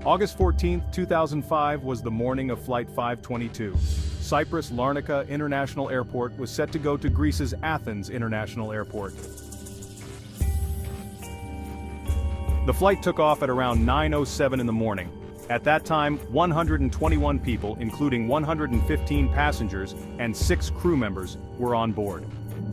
August 14, 2005 was the morning of Flight 522. Cyprus Larnaca International Airport was set to go to Greece's Athens International Airport. The flight took off at around 9:07 in the morning. At that time, 121 people, including 115 passengers and 6 crew members, were on board.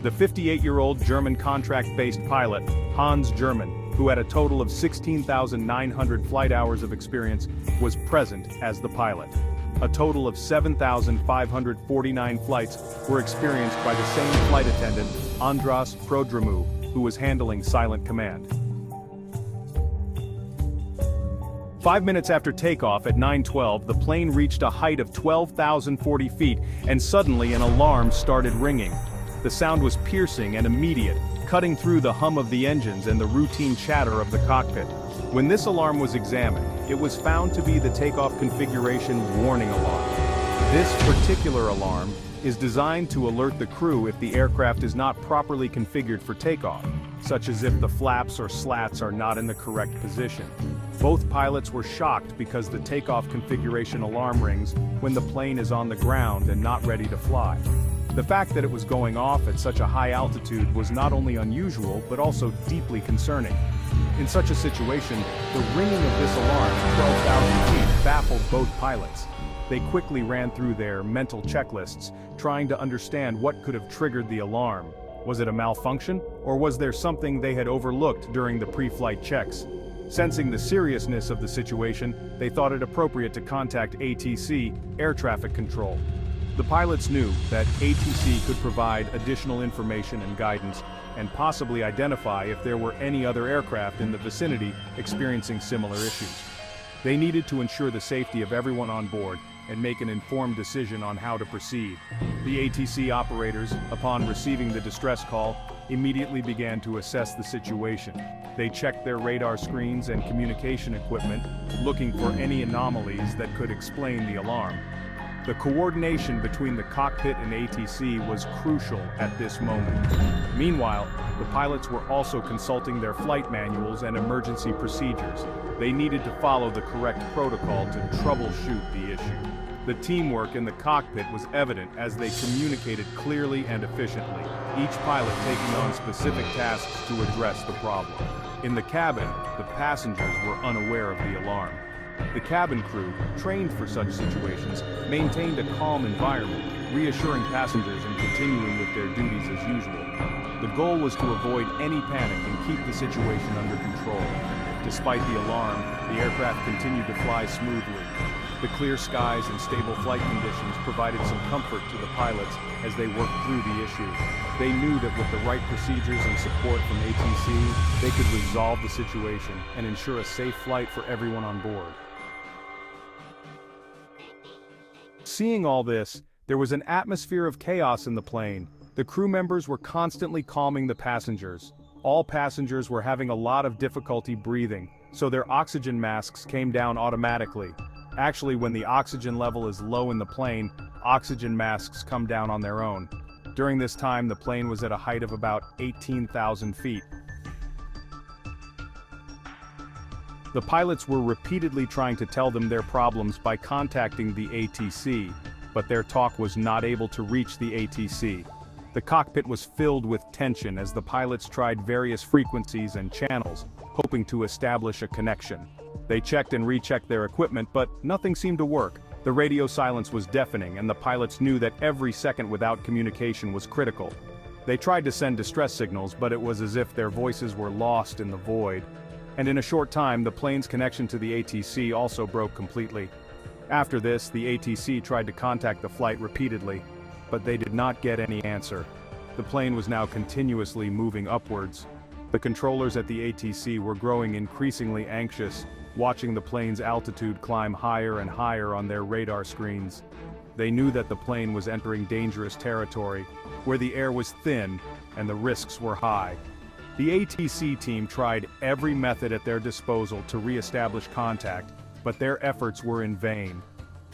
The 58-year-old German contract-based pilot, Hans German, who had a total of 16,900 flight hours of experience, was present as the pilot. A total of 7,549 flights were experienced by the same flight attendant, Andras Prodromou, who was handling silent command. 5 minutes after takeoff at 9:12, the plane reached a height of 12,040 feet, and suddenly an alarm started ringing. The sound was piercing and immediate, cutting through the hum of the engines and the routine chatter of the cockpit. When this alarm was examined, it was found to be the takeoff configuration warning alarm. This particular alarm is designed to alert the crew if the aircraft is not properly configured for takeoff, such as if the flaps or slats are not in the correct position. Both pilots were shocked because the takeoff configuration alarm rings when the plane is on the ground and not ready to fly. The fact that it was going off at such a high altitude was not only unusual but also deeply concerning. In such a situation, the ringing of this alarm at 12,000 feet baffled both pilots. They quickly ran through their mental checklists, trying to understand what could have triggered the alarm. Was it a malfunction, or was there something they had overlooked during the pre-flight checks? Sensing the seriousness of the situation, they thought it appropriate to contact ATC, Air Traffic Control. The pilots knew that ATC could provide additional information and guidance, and possibly identify if there were any other aircraft in the vicinity experiencing similar issues. They needed to ensure the safety of everyone on board and make an informed decision on how to proceed. The ATC operators, upon receiving the distress call, immediately began to assess the situation. They checked their radar screens and communication equipment, looking for any anomalies that could explain the alarm. The coordination between the cockpit and ATC was crucial at this moment. Meanwhile, the pilots were also consulting their flight manuals and emergency procedures. They needed to follow the correct protocol to troubleshoot the issue. The teamwork in the cockpit was evident as they communicated clearly and efficiently, each pilot taking on specific tasks to address the problem. In the cabin, the passengers were unaware of the alarm. The cabin crew, trained for such situations, maintained a calm environment, reassuring passengers and continuing with their duties as usual. The goal was to avoid any panic and keep the situation under control. Despite the alarm, the aircraft continued to fly smoothly. The clear skies and stable flight conditions provided some comfort to the pilots as they worked through the issue. They knew that with the right procedures and support from ATC, they could resolve the situation and ensure a safe flight for everyone on board. Seeing all this, there was an atmosphere of chaos in the plane. The crew members were constantly calming the passengers. All passengers were having a lot of difficulty breathing, so their oxygen masks came down automatically. Actually, when the oxygen level is low in the plane, oxygen masks come down on their own. During this time, the plane was at a height of about 18,000 feet. The pilots were repeatedly trying to tell them their problems by contacting the ATC, but their talk was not able to reach the ATC. The cockpit was filled with tension as the pilots tried various frequencies and channels, hoping to establish a connection. They checked and rechecked their equipment, but nothing seemed to work. The radio silence was deafening, and the pilots knew that every second without communication was critical. They tried to send distress signals, but it was as if their voices were lost in the void. And in a short time, the plane's connection to the ATC also broke completely. After this, the ATC tried to contact the flight repeatedly, but they did not get any answer. The plane was now continuously moving upwards. The controllers at the ATC were growing increasingly anxious, watching the plane's altitude climb higher and higher on their radar screens. They knew that the plane was entering dangerous territory, where the air was thin and the risks were high. The ATC team tried every method at their disposal to re-establish contact, but their efforts were in vain.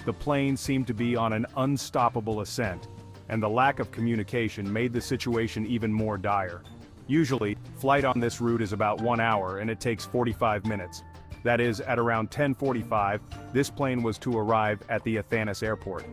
The plane seemed to be on an unstoppable ascent, and the lack of communication made the situation even more dire. Usually, flight on this route is about 1 hour and it takes 45 minutes. That is, at around 10:45, this plane was to arrive at the Athens airport.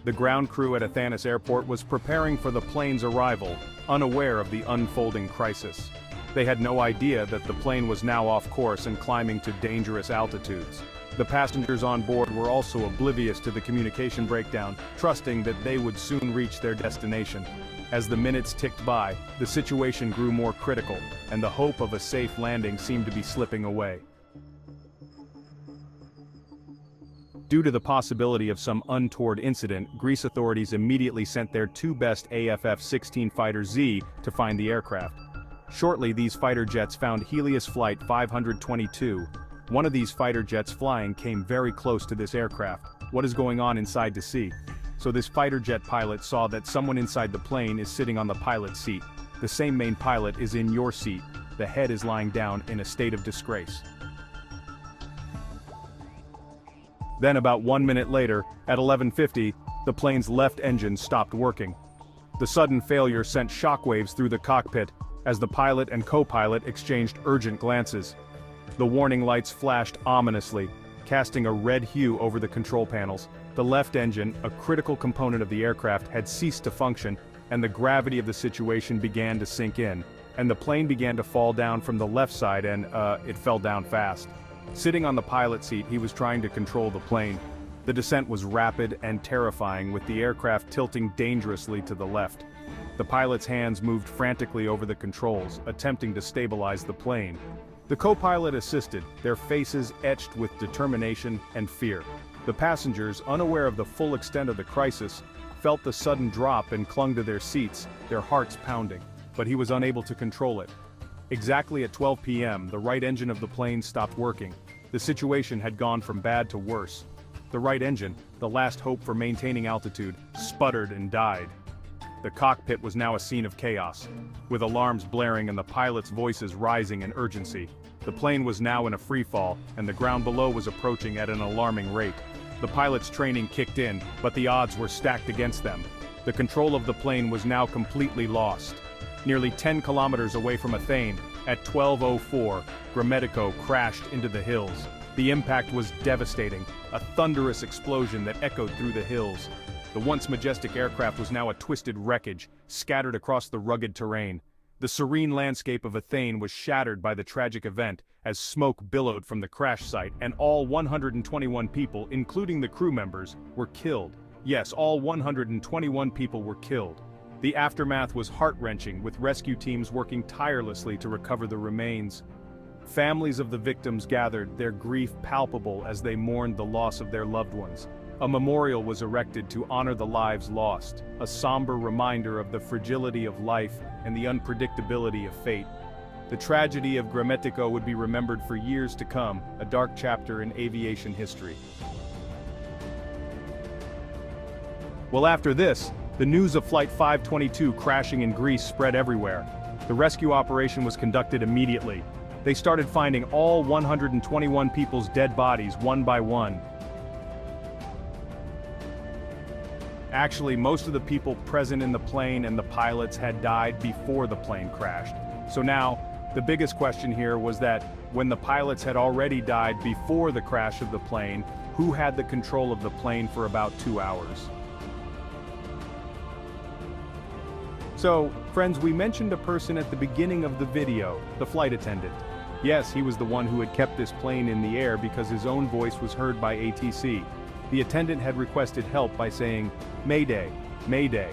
The ground crew at Athens airport was preparing for the plane's arrival, unaware of the unfolding crisis. They had no idea that the plane was now off course and climbing to dangerous altitudes. The passengers on board were also oblivious to the communication breakdown, trusting that they would soon reach their destination. As the minutes ticked by, the situation grew more critical, and the hope of a safe landing seemed to be slipping away. Due to the possibility of some untoward incident, Greece authorities immediately sent their two best AFF-16 Fighter Z to find the aircraft. Shortly, these fighter jets found Helios Flight 522. One of these fighter jets flying came very close to this aircraft. What is going on inside to see? So this fighter jet pilot saw that someone inside the plane is sitting on the pilot's seat. The same main pilot is in your seat. The head is lying down in a state of disgrace. Then about 1 minute later, at 11:50, the plane's left engine stopped working. The sudden failure sent shockwaves through the cockpit, as the pilot and co-pilot exchanged urgent glances. The warning lights flashed ominously, casting a red hue over the control panels. The left engine, a critical component of the aircraft, had ceased to function, and the gravity of the situation began to sink in, and the plane began to fall down from the left side, and it fell down fast. Sitting on the pilot's seat, he was trying to control the plane. The descent was rapid and terrifying, with the aircraft tilting dangerously to the left. The pilot's hands moved frantically over the controls, attempting to stabilize the plane. The co-pilot assisted, their faces etched with determination and fear. The passengers, unaware of the full extent of the crisis, felt the sudden drop and clung to their seats, their hearts pounding. But he was unable to control it. Exactly at 12 p.m., the right engine of the plane stopped working. The situation had gone from bad to worse. The right engine, the last hope for maintaining altitude, sputtered and died. The cockpit was now a scene of chaos, with alarms blaring and the pilots' voices rising in urgency. The plane was now in a freefall, and the ground below was approaching at an alarming rate. The pilots' training kicked in, but the odds were stacked against them. The control of the plane was now completely lost. Nearly 10 kilometers away from Athens, at 12:04, Grammatico crashed into the hills. The impact was devastating, a thunderous explosion that echoed through the hills. The once majestic aircraft was now a twisted wreckage, scattered across the rugged terrain. The serene landscape of Athens was shattered by the tragic event, as smoke billowed from the crash site, and all 121 people, including the crew members, were killed. Yes, all 121 people were killed. The aftermath was heart-wrenching, with rescue teams working tirelessly to recover the remains. Families of the victims gathered, their grief palpable as they mourned the loss of their loved ones. A memorial was erected to honor the lives lost, a somber reminder of the fragility of life and the unpredictability of fate. The tragedy of Grammatico would be remembered for years to come, a dark chapter in aviation history. Well, after this, the news of Flight 522 crashing in Greece spread everywhere. The rescue operation was conducted immediately. They started finding all 121 people's dead bodies one by one. Actually, most of the people present in the plane and the pilots had died before the plane crashed. So now, the biggest question here was that when the pilots had already died before the crash of the plane, who had the control of the plane for about 2 hours? So, friends, we mentioned a person at the beginning of the video, the flight attendant. Yes, he was the one who had kept this plane in the air because his own voice was heard by ATC. The attendant had requested help by saying, "Mayday, Mayday."